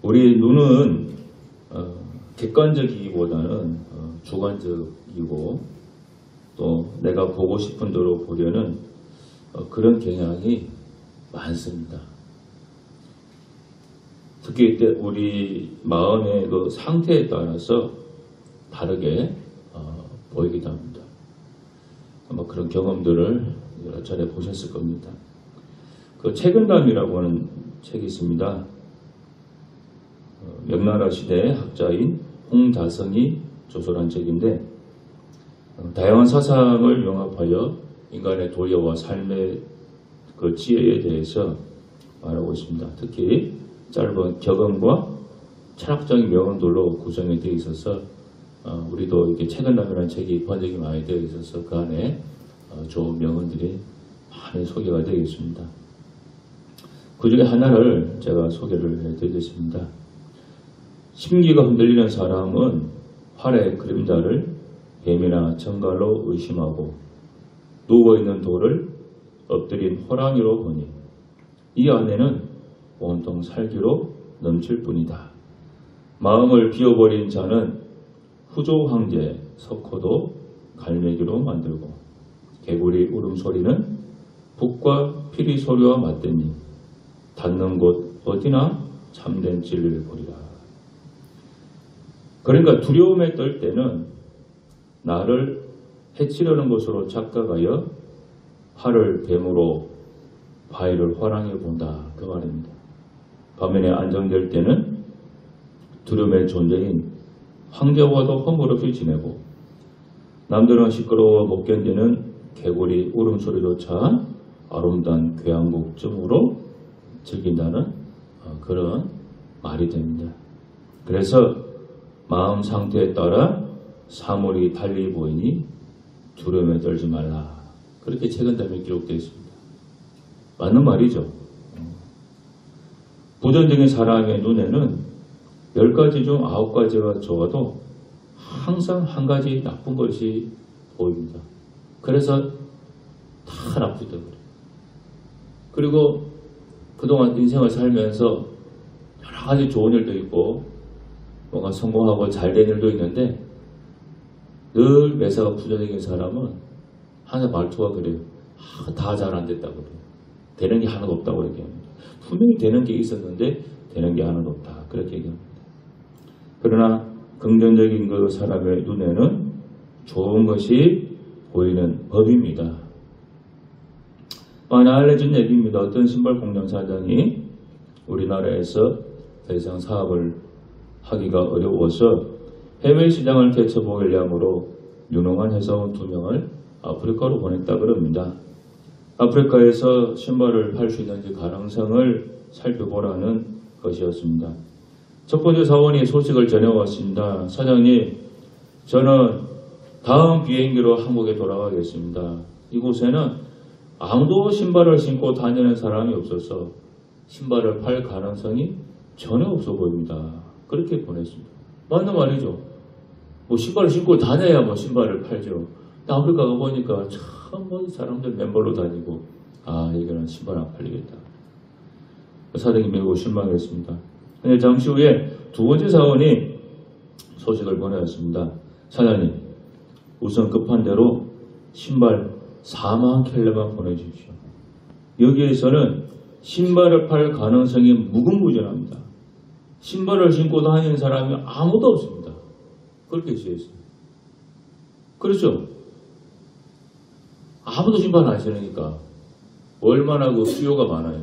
우리 눈은 객관적이기보다는 주관적이고 또 내가 보고 싶은 대로 보려는 그런 경향이 많습니다. 특히 이때 우리 마음의 그 상태에 따라서 다르게 보이기도 합니다. 아마 그런 경험들을 여러 차례 보셨을 겁니다. 그 책은담이라고 하는 책이 있습니다. 명나라 시대의 학자인 홍자성이 조설한 책인데 다양한 사상을 융합하여 인간의 도리와 삶의 그 지혜에 대해서 말하고 있습니다. 특히 짧은 격언과 철학적인 명언들로 구성이 되어 있어서 우리도 이렇게 책은담이라는 책이 번역이 많이 되어 있어서 그 안에 좋은 명언들이 많이 소개가 되어 있습니다. 그 중에 하나를 제가 소개를 해드리겠습니다. 심기가 흔들리는 사람은 활의 그림자를 뱀이나 정갈로 의심하고 누워있는 돌을 엎드린 호랑이로 보니 이 안에는 온통 살기로 넘칠 뿐이다. 마음을 비워버린 자는 후조 황제 석호도 갈매기로 만들고 개구리 울음소리는 북과 피리 소리와 맞대니 닿는 곳 어디나 참된 진리를 보리라. 그러니까 두려움에 떨 때는 나를 해치려는 것으로 착각하여 활을 뱀으로 바위를 호랑이로 본다. 그 말입니다. 반면에 안정될 때는 두려움의 존재인 황제와도 허물없이 지내고 남들은 시끄러워 못 견디는 개구리 울음소리조차 아름다운 괴양국쯤으로 즐긴다는 그런 말이 됩니다. 그래서 마음 상태에 따라 사물이 달리 보이니 두려움에 떨지 말라. 그렇게 책은담에 기록되어 있습니다. 맞는 말이죠. 부정적인 사람의 눈에는 10가지 중 9가지가 좋아도 항상 한 가지 나쁜 것이 보입니다. 그래서 다 나쁘다 그래요. 그리고 그동안 인생을 살면서 여러 가지 좋은 일도 있고 뭔가 성공하고 잘된 일도 있는데 늘 매사가 부정적인 사람은 항상 말투가 그래요. 다 잘 안 됐다고 그래요. 되는 게 하나도 없다고 얘기합니다. 분명히 되는 게 있었는데 되는 게 하나도 없다. 그렇게 얘기합니다. 그러나 긍정적인 그 사람의 눈에는 좋은 것이 보이는 법입니다. 많이 알려진 얘기입니다. 어떤 신발 공장 사장이 우리나라에서 더 이상 사업을 하기가 어려워서 해외 시장을 개척보려므로 유능한 회사원 2명을 아프리카로 보냈다 그럽니다. 아프리카에서 신발을 팔 수 있는지 가능성을 살펴보라는 것이었습니다. 첫 번째 사원이 소식을 전해왔습니다. 사장님, 저는 다음 비행기로 한국에 돌아가겠습니다. 이곳에는 아무도 신발을 신고 다니는 사람이 없어서 신발을 팔 가능성이 전혀 없어 보입니다. 그렇게 보냈습니다. 맞는 말이죠. 뭐 신발을 신고 다녀야 뭐 신발을 팔죠. 아프리카 가보니까 참 뭐 사람들 맨발로 다니고 이거는 신발 안 팔리겠다. 사장이 매우 실망했습니다. 근데 잠시 후에 두 번째 사원이 소식을 보내왔습니다. 사장님, 우선 급한 대로 신발 4만 켤레만 보내주십시오. 여기에서는 신발을 팔 가능성이 무궁무진합니다. 신발을 신고 다니는 사람이 아무도 없습니다. 그렇게 쓰여있습니다. 그렇죠? 아무도 신발 안 신으니까 얼마나 그 수요가 많아요.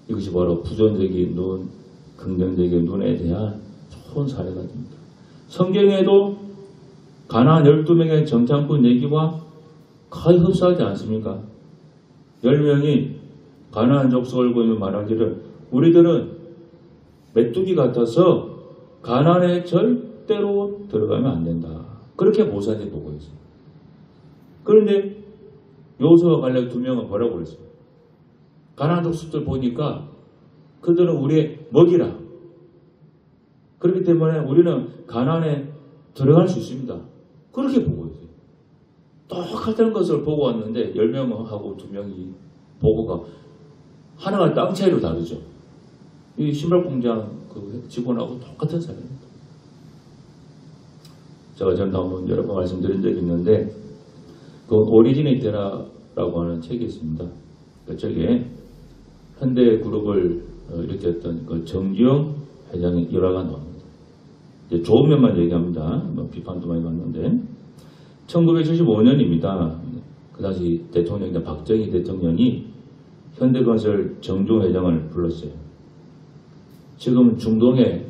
이것이 바로 부정적인 눈, 긍정적인 눈에 대한 좋은 사례가 됩니다. 성경에도 가나안 12명의 정탐꾼 얘기와 거의 흡사하지 않습니까? 10명이 가나안 족속을 보며 말하기를 우리들은 메뚜기 같아서 가나안에 절대로 들어가면 안 된다. 그렇게 모세한테 보고 있어요. 그런데 여호수아와 갈렙 2명은 뭐라고 그랬어요? 가나안 족속들 보니까 그들은 우리의 먹이라. 그렇기 때문에 우리는 가나안에 들어갈 수 있습니다. 그렇게 보고 있어요. 똑같은 것을 보고 왔는데 10명하고 2명이 보고가 하나가 땅 차이로 다르죠. 이 신발 공장 그 직원하고 똑같은 사람입니다. 제가 전에 한번 여러 번 말씀드린 적이 있는데 그 오리지널 때라고 하는 책이 있습니다. 그쪽에 현대그룹을 일으켰던 그 정주영 회장의 일화가 나옵니다. 이제 좋은 면만 얘기합니다. 뭐 비판도 많이 받는데 1975년입니다. 그 당시 대통령이던 박정희 대통령이 현대건설 정주영 회장을 불렀어요. 지금 중동에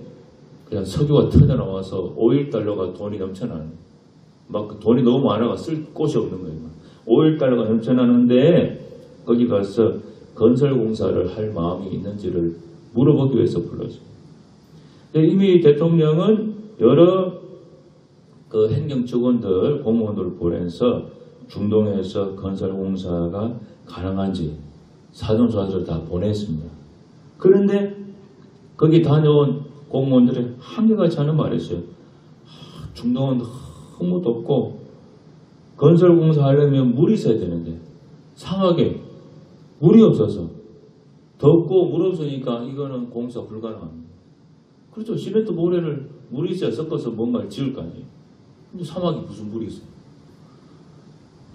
그냥 석유가 터져나와서 오일달러가 돈이 넘쳐나는, 막 돈이 너무 많아가 쓸 곳이 없는 거예요. 오일달러가 넘쳐나는데 거기 가서 건설공사를 할 마음이 있는지를 물어보기 위해서 불렀어요. 근데 이미 대통령은 여러 그 행정직원들, 공무원들을 보내서 중동에서 건설공사가 가능한지 사전조사를 다 보냈습니다. 그런데 거기 다녀온 공무원들이 한결같이 하는 말이었어요. 중동은 너무 덥고 건설공사 하려면 물이 있어야 되는데 상하게 물이 없어서 덥고 물 없으니까 이거는 공사 불가능합니다. 그렇죠. 시멘트 모래를 물이 있어야 섞어서 뭔가를 지을 거 아니에요. 근데 사막에 무슨 물이 있어요.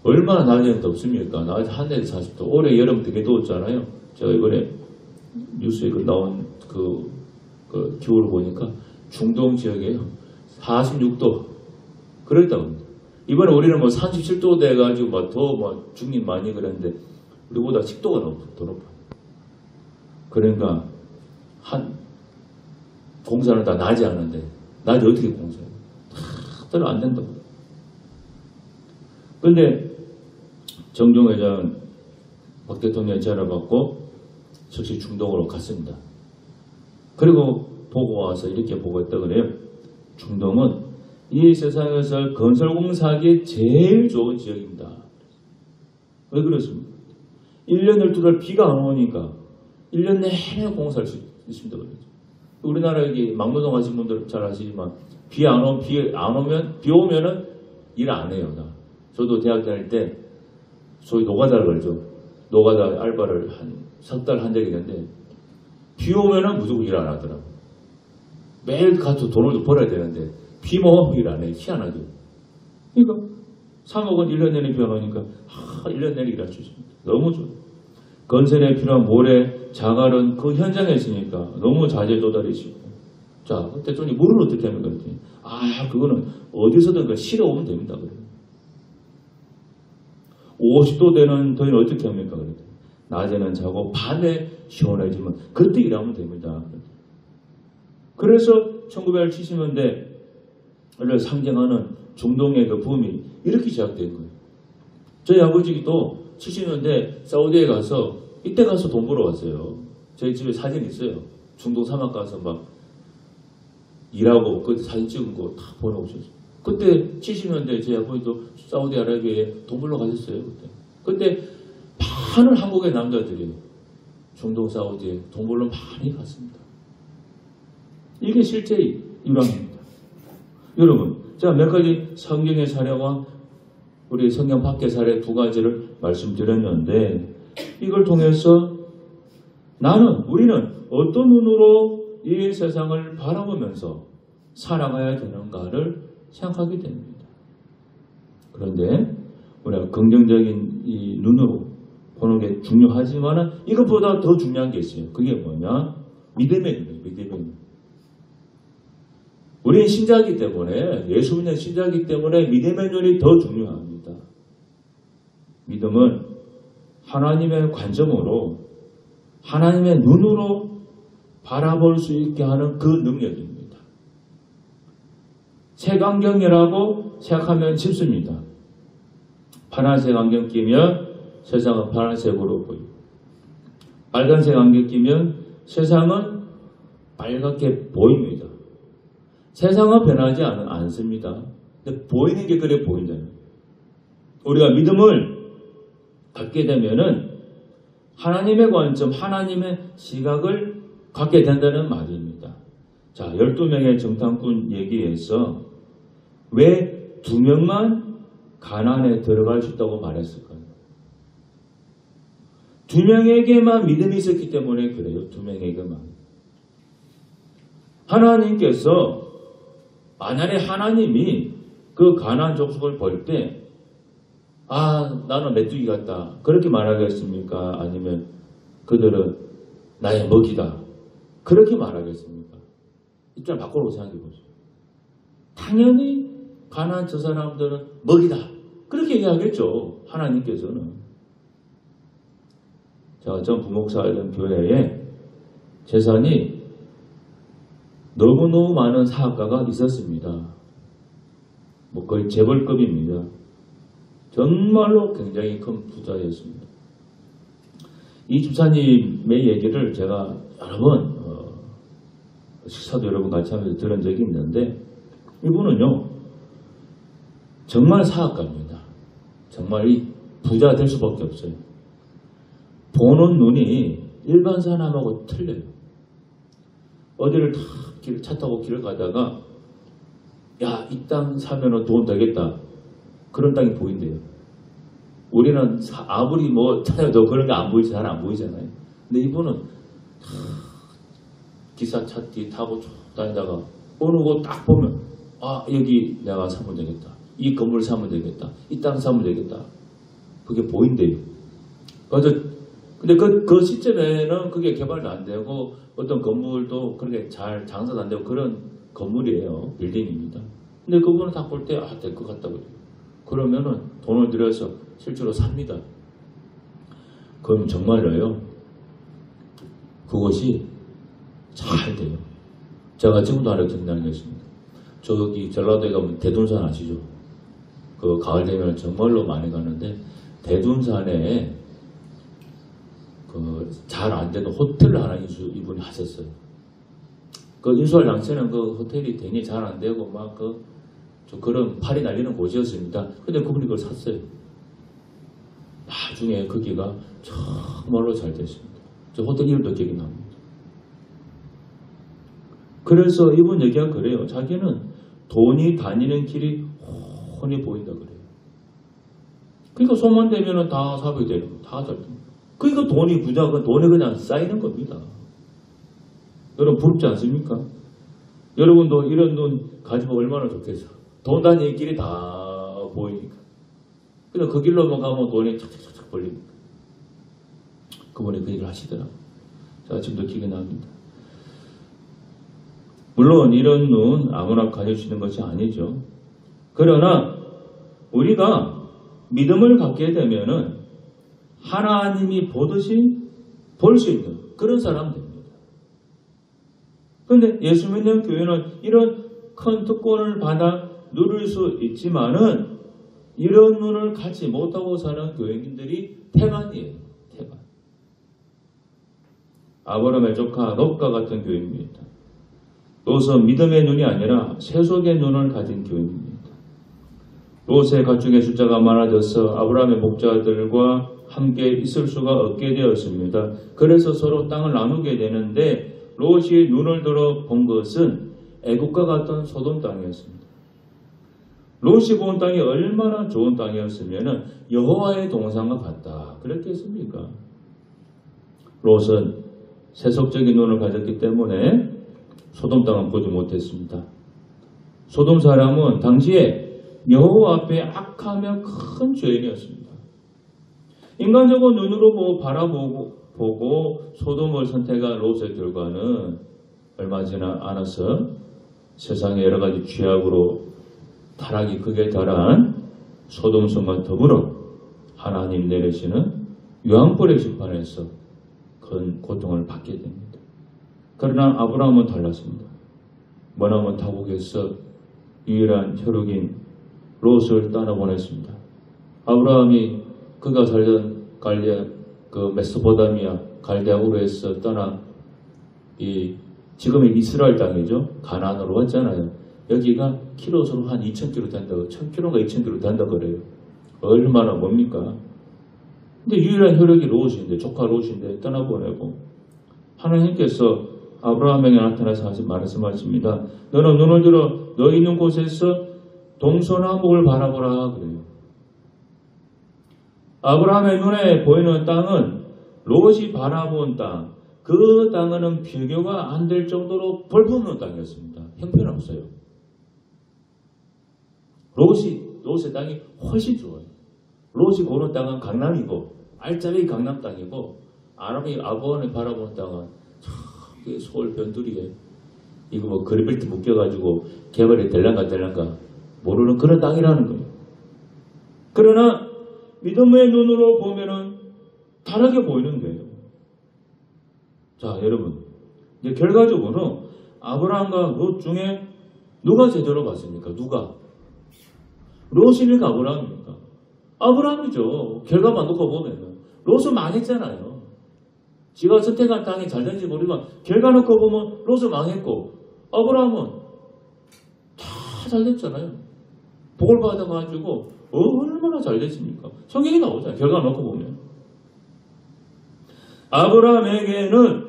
얼마나 낮에는 덥습니까? 낮에 한낮에 40도. 올해 여름 되게 더웠잖아요. 제가 이번에 뉴스에 나온 그 기후를 보니까 중동 지역에 46도 그랬다고 합니다. 이번에 우리는 뭐 37도 돼가지고 더 중립 많이 그랬는데 우리보다 10도가 더 높아요. 그러니까 공사는 다 낮에 하는데 낮에 어떻게 공사해요? 다 안 된다고. 그런데 정주영 회장은 박 대통령의 제안을 받고 즉시 중동으로 갔습니다. 그리고 보고 와서 이렇게 보고했다 그래요. 중동은 이 세상에서 건설공사하기에 제일 좋은 지역입니다. 왜 그렇습니까? 1년 12달 비가 안 오니까 1년 내내 공사할 수 있습니다. 우리나라 여기 막노동 하신 분들 잘 아시지만 비 오면은 일 안 해요. 저도 대학 다닐 때 소위 노가다를 걸죠. 노가다 알바를 한 석 달 한 적이 있는데 비 오면은 무조건 일 안 하더라고. 매일 가서 돈을 벌어야 되는데 비만 오면 일 안 해. 희한하죠. 그러니까 3억원 1년 내내 비 안 오니까 1년 내내 일할 수 있습니다. 너무 좋아요. 건설에 필요한 모래, 자갈은 그 현장에 있으니까 너무 자재도달이시고. 자, 대통령이 물을 어떻게 하는 거였더니 그거는 어디서든 실어오면 됩니다. 그래. 50도 되는 더위는 어떻게 합니까? 그래. 낮에는 자고 밤에 시원해지면 그때 일하면 됩니다. 그래서 1970년대를 상징하는 중동의 그 붐이 이렇게 시작된 거예요. 저희 아버지도 70년대 사우디에 가서 이때 가서 돈 벌어 왔어요. 저희 집에 사진 있어요. 중동 사막 가서 막 일하고 그때 사진 찍은 거 다 보내오셨어요. 그때 70년대 저희 아버지도 사우디아라비아에 돈 벌러 가셨어요. 그때 많은 한국의 남자들이 중동 사우디에 돈 벌러 많이 갔습니다. 이게 실제 일화입니다. 여러분, 제가 몇 가지 성경의 사례와 우리 성경 밖의 사례 두 가지를 말씀드렸는데 이걸 통해서 우리는 어떤 눈으로 이 세상을 바라보면서 살아가야 되는가를 생각하게 됩니다. 그런데 우리가 긍정적인 이 눈으로 보는 게 중요하지만 이것보다 더 중요한 게 있어요. 그게 뭐냐? 믿음의 눈이에요. 믿음의 눈. 우리는 신자이기 때문에, 예수 믿는 신자이기 때문에 믿음의 눈이 더 중요합니다. 믿음은 하나님의 관점으로, 하나님의 눈으로 바라볼 수 있게 하는 그 능력입니다. 색안경이라고 생각하면 쉽습니다. 파란색 안경 끼면 세상은 파란색으로 보이고, 빨간색 안경 끼면 세상은 빨갛게 보입니다. 세상은 변하지 않습니다. 근데 보이는 게 그래 보인다는. 우리가 믿음을 갖게 되면은 하나님의 관점, 하나님의 시각을 갖게 된다는 말입니다. 자, 12명의 정탐꾼 얘기에서 왜 2명만 가나안에 들어갈 수 있다고 말했을까요? 2명에게만 믿음이 있었기 때문에 그래요. 2명에게만. 하나님께서 만약에 하나님이 그 가나안 족속을 볼 때 나는 메뚜기 같다 그렇게 말하겠습니까? 아니면 그들은 나의 먹이다 그렇게 말하겠습니까? 입장을 바꾸라고 생각해 보세요. 당연히 가나안 저 사람들은 먹이다 그렇게 얘기하겠죠. 하나님께서는. 제가 전 부목사였던 교회에 재산이 너무너무 많은 사업가가 있었습니다. 거의 재벌급입니다. 정말로 굉장히 큰 부자였습니다. 이 집사님의 얘기를 제가 여러 번 식사도 여러 번 같이 하면서 들은 적이 있는데 이분은요 정말 사업가입니다. 정말 이 부자 될 수밖에 없어요. 보는 눈이 일반 사람하고 틀려요. 어디를 차 타고 길을 가다가 이 땅 사면은 돈 되겠다. 그런 땅이 보인대요. 우리는 아무리 찾아도 그런 게 안 보이지, 잘 안 보이잖아요. 근데 이분은 기사차 타고 다니다가 어느 곳 딱 보면 여기 내가 사면 되겠다. 이 건물 사면 되겠다. 이 땅 사면 되겠다. 그게 보인대요. 근데 그 시점에는 그게 개발도 안 되고 어떤 건물도 그렇게 잘 장사도 안 되고 그런 건물이에요. 빌딩입니다. 근데 그분은 딱 볼 때 될 것 같다고 그래요. 그러면은 돈을 들여서 실제로 삽니다. 그럼 정말로요. 그것이 잘 돼요. 제가 지금도 하나 기억나는 게 있습니다. 저기 전라도에 가면 대둔산 아시죠? 그 가을 되면 정말로 많이 가는데 대둔산에 잘 안 되는 호텔을 하나 이분이 하셨어요. 그 인수할 당시에는 그 호텔이 되게 잘 안 되고 그런 팔이 날리는 곳이었습니다. 근데 그분이 그걸 샀어요. 나중에 거기가 정말로 잘 됐습니다. 저 호텔 이름도 기억이 납니다. 그래서 이분 얘기가 그래요. 자기는 돈이 다니는 길이 훤히 보인다 그래요. 그러니까 손만 대면은 다 사업이 되는 거, 다 잘 됩니다. 그러니까 돈이 부자가 돈에 그냥 쌓이는 겁니다. 여러분 부럽지 않습니까? 여러분도 이런 돈 가지면 얼마나 좋겠어. 돈 다니는 길이 다 보이니까. 그래서 그 길로만 가면 돈이 착착착착 벌리니까. 그분이 그 얘기를 하시더라고요. 제가 지금도 기억이 납니다. 물론 이런 눈 아무나 가질 수 있는 것이 아니죠. 그러나 우리가 믿음을 갖게 되면은 하나님이 보듯이 볼 수 있는 그런 사람 됩니다. 그런데 예수 믿는 교회는 이런 큰 특권을 받아 누릴 수 있지만은 이런 눈을 갖지 못하고 사는 교회인들이 태반이에요. 태반. 아브라함의 조카 롯과 같은 교회입니다. 롯은 믿음의 눈이 아니라 세속의 눈을 가진 교회입니다. 롯의 가축의 숫자가 많아져서 아브라함의 목자들과 함께 있을 수가 없게 되었습니다. 그래서 서로 땅을 나누게 되는데 롯이 눈을 들어 본 것은 애국과 같은 소돔 땅이었습니다. 롯이 본 땅이 얼마나 좋은 땅이었으면 여호와의 동산과 같다. 그랬겠습니까? 롯은 세속적인 눈을 가졌기 때문에 소돔 땅은 보지 못했습니다. 소돔 사람은 당시에 여호와 앞에 악하며 큰 죄인이었습니다. 인간적으로 눈으로 바라보고 소돔을 선택한 롯의 결과는 얼마 지나 않아서 세상의 여러 가지 죄악으로 타락이 극에 달한 소돔성과 더불어 하나님 내리시는 유황불의 심판에서 큰 고통을 받게 됩니다. 그러나 아브라함은 달랐습니다. 머나먼 타국에서 유일한 혈육인 롯을 떠나보냈습니다. 아브라함이 그가 살던 메소포타미아 갈대아우르에서 떠나 지금의 이스라엘 땅이죠. 가나안으로 왔잖아요. 여기가 키로수로 한 2,000km 된다고 1,000km가 2,000km 된다고 그래요. 얼마나 뭡니까? 근데 유일한 혈육이 롯인데 조카 롯인데 떠나보내고 하나님께서 아브라함에게 나타나서 말씀하십니다. 너는 눈을 들어 너 있는 곳에서 동서남북을 바라보라 그래요. 아브라함의 눈에 보이는 땅은 롯이 바라본 땅, 그 땅은 비교가 안 될 정도로 볼품없는 땅이었습니다. 형편없어요. 롯의 땅이 훨씬 좋아요. 롯이 고른 땅은 강남이고 알짜배기 강남 땅이고 아브라함이 바라보는 땅은 저기 서울 변두리에 이거 뭐 그래벨트 묶여가지고 개발이 될란가 모르는 그런 땅이라는 거예요. 그러나 믿음의 눈으로 보면은 다르게 보이는 거예요. 자, 여러분, 이제 결과적으로 아브라함과 롯 중에 누가 제대로 봤습니까? 누가? 롯입니까? 아브라함입니까? 아브라함이죠. 결과만 놓고 보면은. 롯은 망했잖아요. 지가 선택한 땅이 잘 된지 모르지만 결과 놓고 보면 롯은 망했고 아브라함은 다 잘 됐잖아요. 복을 받아가지고 얼마나 잘 됐습니까? 성경이 나오잖아요. 결과 놓고 보면. 아브라함에게는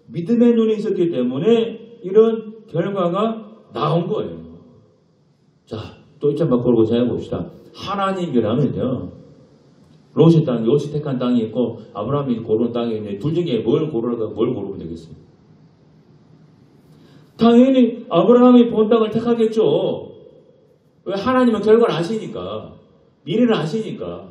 믿음의 눈이 있었기 때문에 이런 결과가 나온 거예요. 자, 또 이점 바꾸고 생각해 봅시다. 하나님이라면요. 롯의 땅, 롯이 택한 땅이 있고 아브라함이 고른 땅이 있는데 둘 중에 뭘 고르면 되겠어요? 당연히 아브라함이 본 땅을 택하겠죠. 왜? 하나님은 결과를 아시니까. 미래를 아시니까.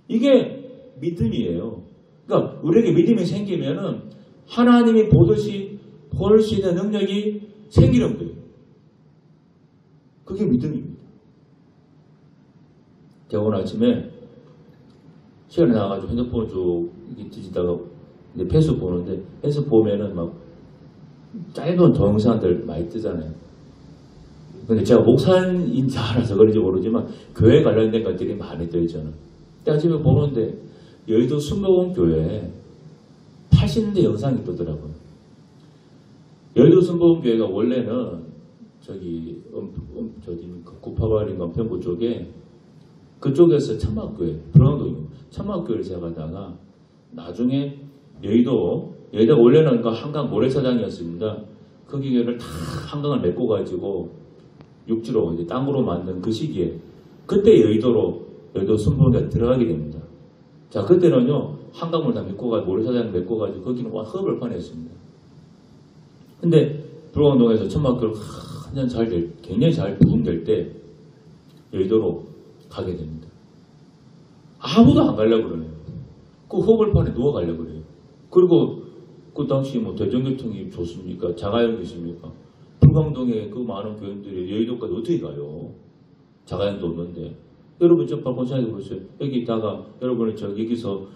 이게 믿음이에요. 그러니까 우리에게 믿음이 생기면은 하나님이 보듯이 볼 수 있는 능력이 생기는 거예요. 그게 믿음입니다. 제가 오늘 아침에 시간에 나와가지고 핸드폰 쭉 뒤지다가 이제 페이스북 보는데 페이스북 보면은 막 짧은 동영상들 많이 뜨잖아요. 근데 제가 목사인지 알아서 그런지 모르지만 교회 관련된 것들이 많이 떠있잖아요. 근데 아침에 보는데 여의도 순복음교회에 80년대 영상이 뜨더라고요. 여의도 순복음교회가 원래는 저기 구파발인가 평구 쪽에 그쪽에서 천막교회, 불광동이고 천막교회를 시작하다가 나중에 여의도가 원래는 그 한강 모래사장이었습니다. 거기 교회를 다 한강을 메꿔 가지고 육지로 이제 땅으로 만든 그 시기에 그때 여의도 순복음교회가 들어가게 됩니다. 자, 그때는요 한강물 다 메꿔가지고 모래사장 메꿔가지고 거기는 흡을 파냈습니다. 근데 불광동에서 천막교회를 굉장히 잘 부흥될 때 여의도로 가게 됩니다. 아무도 안 가려고 그러네요. 그 허벌판에 누워 가려고 그래요. 그리고 그 당시 뭐 대전교통이 좋습니까? 자가용이 있습니까? 불광동에 그 많은 교인들이 여의도까지 어떻게 가요? 자가용도 없는데. 여러분 좀 바꿔 생각해 보세요. 여기 있다가 여러분이 여기서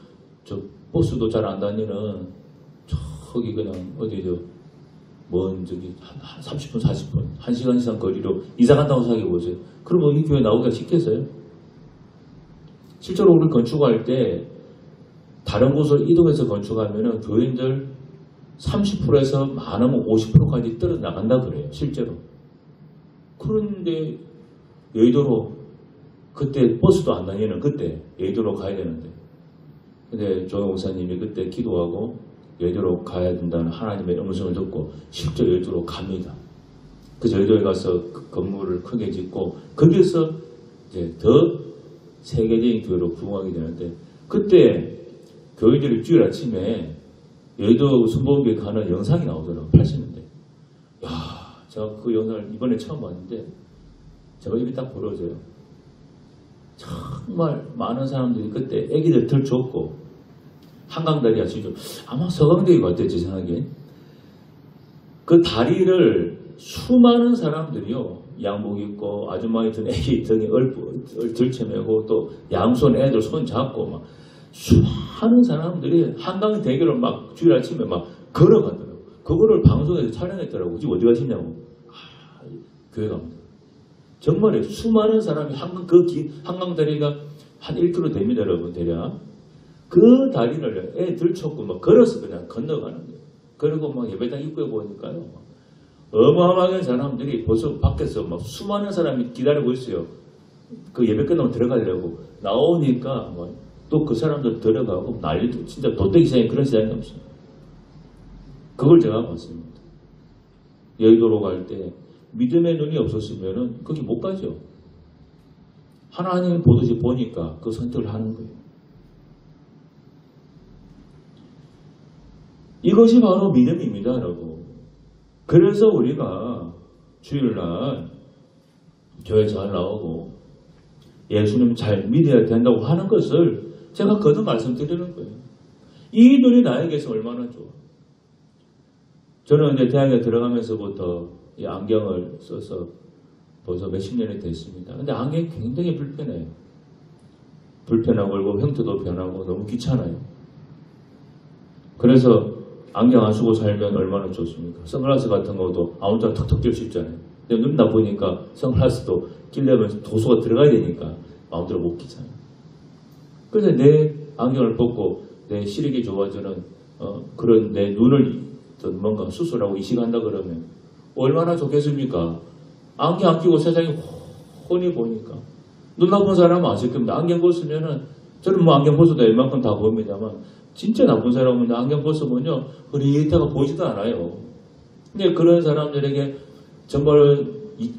저 버스도 잘 안 다니는 저기 그냥 어디죠? 먼 저기 한 30분 40분 1시간 이상 거리로 이사 간다고 생각해 보세요. 그러면 이 교회 나오기가 쉽겠어요? 실제로 우리 건축할 때 다른 곳을 이동해서 건축하면 교인들 30%에서 많으면 50%까지 떨어져 나간다 그래요. 실제로. 그런데 여의도로 그때 버스도 안 다니는 그때 여의도로 가야 되는데 근데 조 목사님이 그때 기도하고 여의도로 가야 된다는 하나님의 음성을 듣고 실제 여의도로 갑니다. 그래서 여의도에 가서 그 건물을 크게 짓고 거기서 이제 더 세계적인 교회로 부흥하게 되는데 그때 교회들이 주일 아침에 여의도 순복음교회 가는 영상이 나오더라고요. 80년대. 야, 제가 그 영상을 이번에 처음 봤는데 제가 입이 딱 벌어져요. 정말 많은 사람들이 그때 애기들 들쳤고 한강다리가 진짜 아마 서강대교 같아요. 제 생각에. 그 다리를 수많은 사람들이요. 양복 입고 아줌마 있던 애기 등에 들쳐매고 또 양손 애들 손 잡고 막 수많은 사람들이 한강대교를 막 주일 아침에 막 걸어가더라고요. 그거를 방송에서 촬영했더라고요. 지금 어디 가시냐고. 교회 갑니다. 정말 수많은 사람이 한강다리가 한 1km 됩니다. 여러분 대략. 그 다리를 애 들쳤고 막 걸어서 그냥 건너가는 거예요. 그리고 막 예배당 입구에 보니까요. 어마어마한 사람들이 벌써 밖에서 막 수많은 사람이 기다리고 있어요. 그 예배 끝나면 들어가려고. 나오니까 또 그 사람들 들어가고 난리도 진짜 도떼기 시장에 그런 시장이 없어요. 그걸 제가 봤습니다. 여의도로 갈 때 믿음의 눈이 없었으면 거기 못 가죠. 하나님이 보듯이 보니까 그 선택을 하는 거예요. 이것이 바로 믿음입니다, 여러분. 그래서 우리가 주일날 교회 잘 나오고 예수님 잘 믿어야 된다고 하는 것을 제가 거듭 말씀드리는 거예요. 이 눈이 나에게서 얼마나 좋아. 저는 이제 대학에 들어가면서부터 이 안경을 써서 벌써 몇십 년이 됐습니다. 근데 안경이 굉장히 불편해요. 불편하고 형태도 변하고 너무 귀찮아요. 그래서 안경 안 쓰고 살면 얼마나 좋습니까? 선글라스 같은 것도 아무 데나 턱턱 낄 수 있잖아요. 근데 눈 나쁘니까 선글라스도 끼려면 도수가 들어가야 되니까 마음대로 못 끼잖아요. 그래서 내 안경을 벗고 내 시력이 좋아지는 그런 내 눈을 뭔가 수술하고 이식한다 그러면 얼마나 좋겠습니까? 안경 안 끼고 세상이 훤히 보니까. 눈 나쁜 사람은 아실 겁니다. 안경 벗으면은 저는 뭐 안경 벗어도 이만큼 다 보입니다만 진짜 나쁜 사람은 안경 벗으면요 흐릿하게 보이지도 않아요. 근데 그런 사람들에게 정말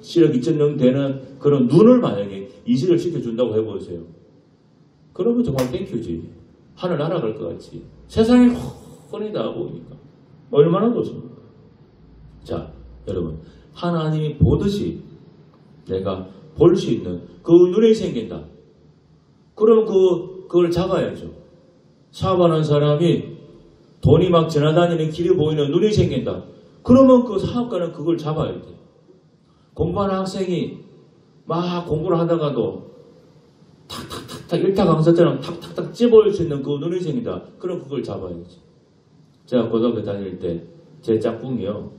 시력 2.0 되는 그런 눈을 만약에 이식을 시켜준다고 해보세요. 그러면 정말 땡큐지. 하늘 날아갈 것 같지. 세상이 훤히 다 보이니까. 얼마나 좋습니까? 자, 여러분. 하나님이 보듯이 내가 볼 수 있는 그 눈이 생긴다. 그럼 그걸 잡아야죠. 사업하는 사람이 돈이 막 지나다니는 길이 보이는 눈이 생긴다. 그러면 그 사업가는 그걸 잡아야 돼. 공부하는 학생이 막 공부를 하다가도 탁탁탁탁 일타 강사처럼 탁탁탁 찝어올 수 있는 그 눈이 생긴다. 그럼 그걸 잡아야지. 제가 고등학교 다닐 때 제 짝꿍이요.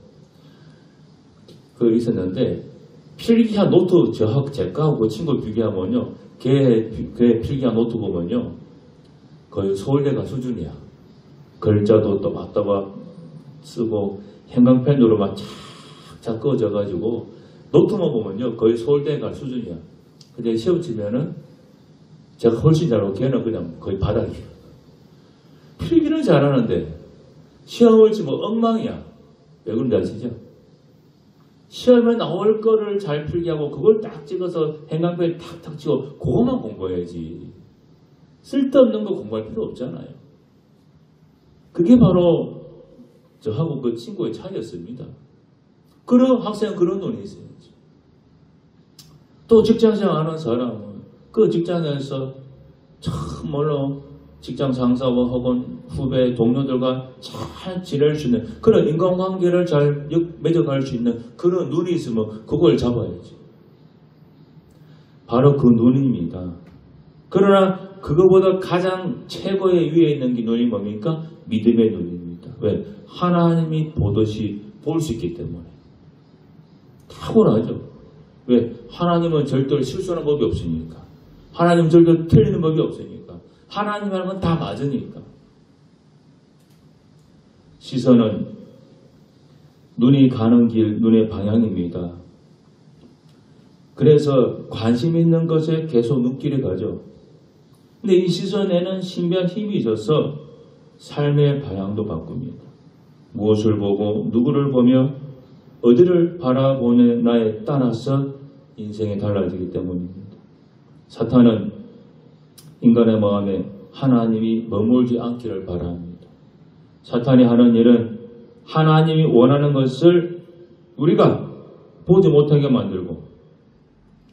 있었는데 필기한 노트 제 거하고 친구 비교하면요. 걔 필기한 노트 보면요. 거의 서울대가 수준이야. 글자도 또 맞다가 쓰고 형광펜으로 막 착착 그어져가지고 노트만 보면요. 거의 서울대가 수준이야. 근데 시험 치면은 제가 훨씬 잘하고 걔는 그냥 거의 바닥이야. 필기는 잘하는데 시험을 치면 엉망이야. 왜 그런지 아시죠? 시험에 나올 거를 잘 필기하고 그걸 딱 찍어서 형광펜 탁탁 치고 그것만 공부해야지. 쓸데없는 거 공부할 필요 없잖아요. 그게 바로 저하고 그 친구의 차이였습니다. 그런 학생은 그런 눈이 있어야지. 또 직장생활 하는 사람은 그 직장에서 참말로 직장 상사와 혹은 후배 동료들과 잘 지낼 수 있는 그런 인간관계를 잘 맺어갈 수 있는 그런 눈이 있으면 그걸 잡아야지. 바로 그 눈입니다. 그러나 그거보다 가장 최고의 위에 있는 게 눈이 뭡니까? 믿음의 눈입니다. 왜? 하나님이 보듯이 볼 수 있기 때문에. 탁월하죠. 왜? 하나님은 절대로 실수하는 법이 없으니까. 하나님은 절대로 틀리는 법이 없으니까. 하나님 하는 건 다 맞으니까. 시선은 눈이 가는 길, 눈의 방향입니다. 그래서 관심 있는 것에 계속 눈길이 가죠. 근데 이 시선에는 신비한 힘이 있어서 삶의 방향도 바꿉니다. 무엇을 보고 누구를 보며 어디를 바라보느냐에 따라서 인생이 달라지기 때문입니다. 사탄은 인간의 마음에 하나님이 머물지 않기를 바랍니다. 사탄이 하는 일은 하나님이 원하는 것을 우리가 보지 못하게 만들고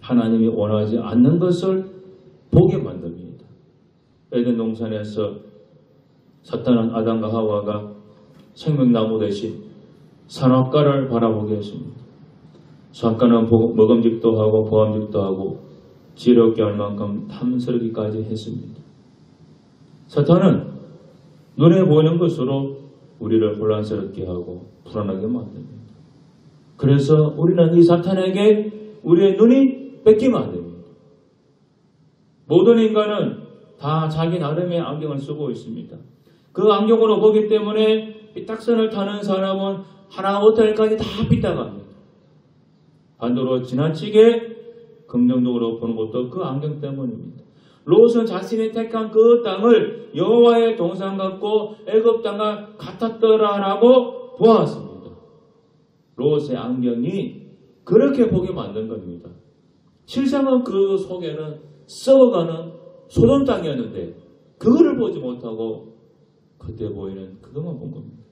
하나님이 원하지 않는 것을 보게 만듭니다. 에덴 동산에서 사탄은 아담과 하와가 생명나무 대신 선악과를 바라보게 했습니다. 선악과는 먹음직도 하고 보암직도 하고 지혜롭게 할 만큼 탐스럽기까지 했습니다. 사탄은 눈에 보이는 것으로 우리를 혼란스럽게 하고 불안하게 만듭니다. 그래서 우리는 이 사탄에게 우리의 눈이 뺏기면 안 됩니다. 모든 인간은 다 자기 나름의 안경을 쓰고 있습니다. 그 안경으로 보기 때문에 삐딱선을 타는 사람은 하나부터 열까지 다 삐딱합니다. 반대로 지나치게 긍정적으로 보는 것도 그 안경 때문입니다. 롯은 자신이 택한 그 땅을 여호와의 동산 같고 애굽 땅과 같았더라라고 보았습니다. 롯의 안경이 그렇게 보게 만든 겁니다. 실상은 그 속에는 썩어가는 소돔 땅이었는데 그거를 보지 못하고 그때 보이는 그것만 본 겁니다.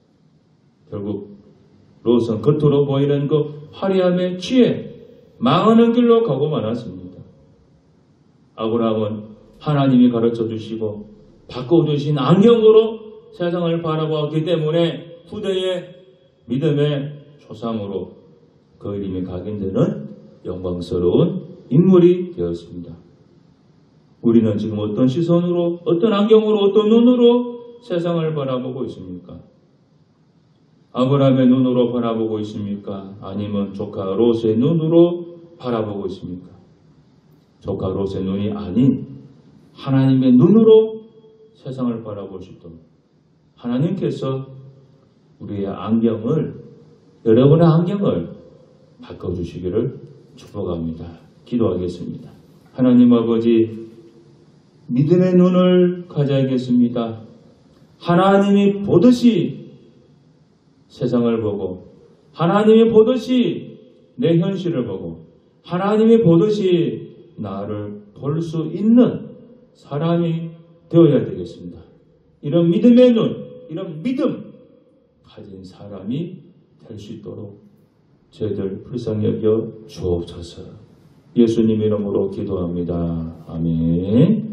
결국 롯은 겉으로 보이는 그 화려함에 취해 망하는 길로 가고 말았습니다. 아브라함은 하나님이 가르쳐 주시고 바꿔주신 안경으로 세상을 바라보았기 때문에 후대의 믿음의 조상으로 그 이름이 각인되는 영광스러운 인물이 되었습니다. 우리는 지금 어떤 시선으로, 어떤 안경으로, 어떤 눈으로 세상을 바라보고 있습니까? 아브라함의 눈으로 바라보고 있습니까? 아니면 조카 롯의 눈으로 바라보고 있습니까? 조카 롯의 눈이 아닌 하나님의 눈으로 세상을 바라볼 수 있도록 하나님께서 우리의 안경을, 여러분의 안경을 바꿔주시기를 축복합니다. 기도하겠습니다. 하나님 아버지, 믿음의 눈을 가져야겠습니다. 하나님이 보듯이 세상을 보고, 하나님이 보듯이 내 현실을 보고, 하나님이 보듯이 나를 볼 수 있는 사람이 되어야 되겠습니다. 이런 믿음의 눈, 이런 믿음 가진 사람이 될 수 있도록 저희들 불쌍히 여겨 주옵소서. 예수님 이름으로 기도합니다. 아멘.